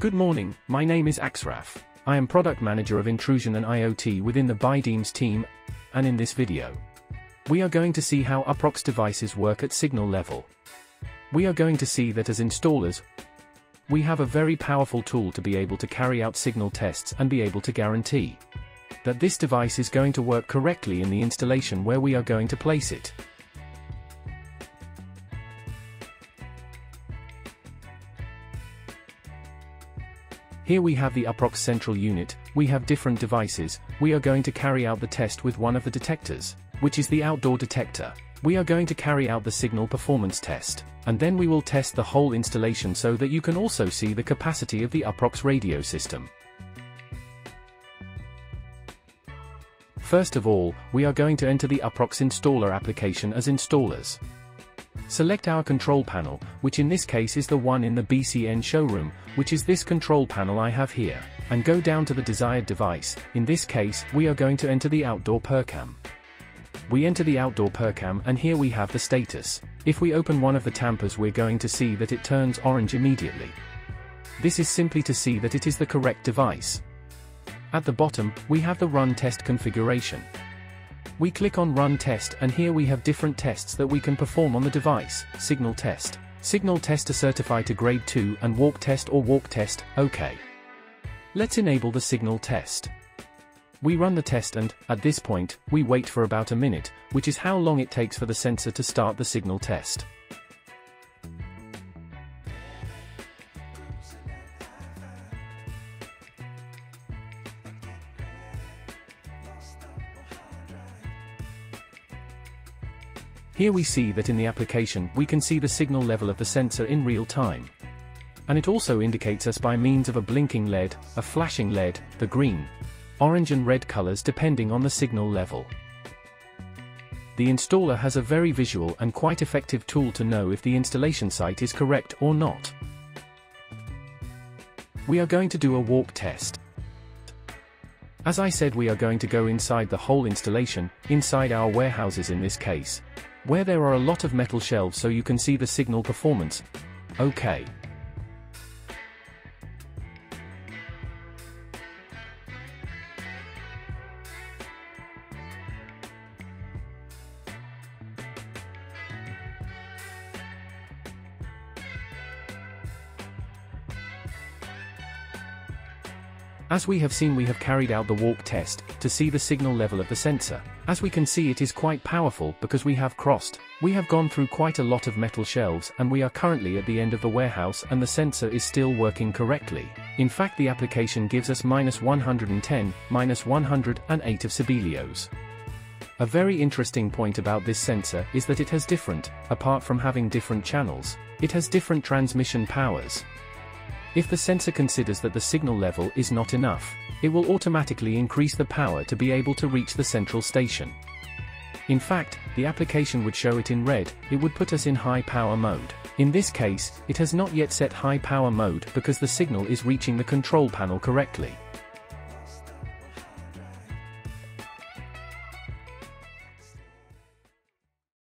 Good morning, my name is Achraf. I am Product Manager of Intrusion and IoT within the By Demes team, and in this video, we are going to see how U-PROX devices work at signal level. We are going to see that as installers, we have a very powerful tool to be able to carry out signal tests and be able to guarantee that this device is going to work correctly in the installation where we are going to place it. Here we have the U-PROX central unit. We have different devices. We are going to carry out the test with one of the detectors, which is the outdoor detector. We are going to carry out the signal performance test, and then we will test the whole installation so that you can also see the capacity of the U-PROX radio system. First of all, we are going to enter the U-PROX Installer application as installers. Select our control panel, which in this case is the one in the BCN showroom, which is this control panel I have here, and go down to the desired device. In this case, we are going to enter the outdoor PERCAM. We enter the outdoor PERCAM and here we have the status. If we open one of the tampers, we're going to see that it turns orange immediately. This is simply to see that it is the correct device. At the bottom, we have the Run Test configuration. We click on Run Test and here we have different tests that we can perform on the device. Signal test. Signal test to certify to grade 2 and walk test or walk test, OK. Let's enable the signal test. We run the test and, at this point, we wait for about a minute, which is how long it takes for the sensor to start the signal test. Here we see that in the application we can see the signal level of the sensor in real time. And it also indicates us by means of a blinking LED, a flashing LED, the green, orange and red colors depending on the signal level. The installer has a very visual and quite effective tool to know if the installation site is correct or not. We are going to do a walk test. As I said, we are going to go inside the whole installation, inside our warehouses in this case, where there are a lot of metal shelves so you can see the signal performance. OK. As we have seen, we have carried out the walk test to see the signal level of the sensor. As we can see, it is quite powerful because we have gone through quite a lot of metal shelves and we are currently at the end of the warehouse and the sensor is still working correctly. In fact, the application gives us -110, -108 of Sibelius. A very interesting point about this sensor is that it has apart from having different channels, it has different transmission powers. If the sensor considers that the signal level is not enough, it will automatically increase the power to be able to reach the central station. In fact, the application would show it in red, it would put us in high power mode. In this case, it has not yet set high power mode because the signal is reaching the control panel correctly.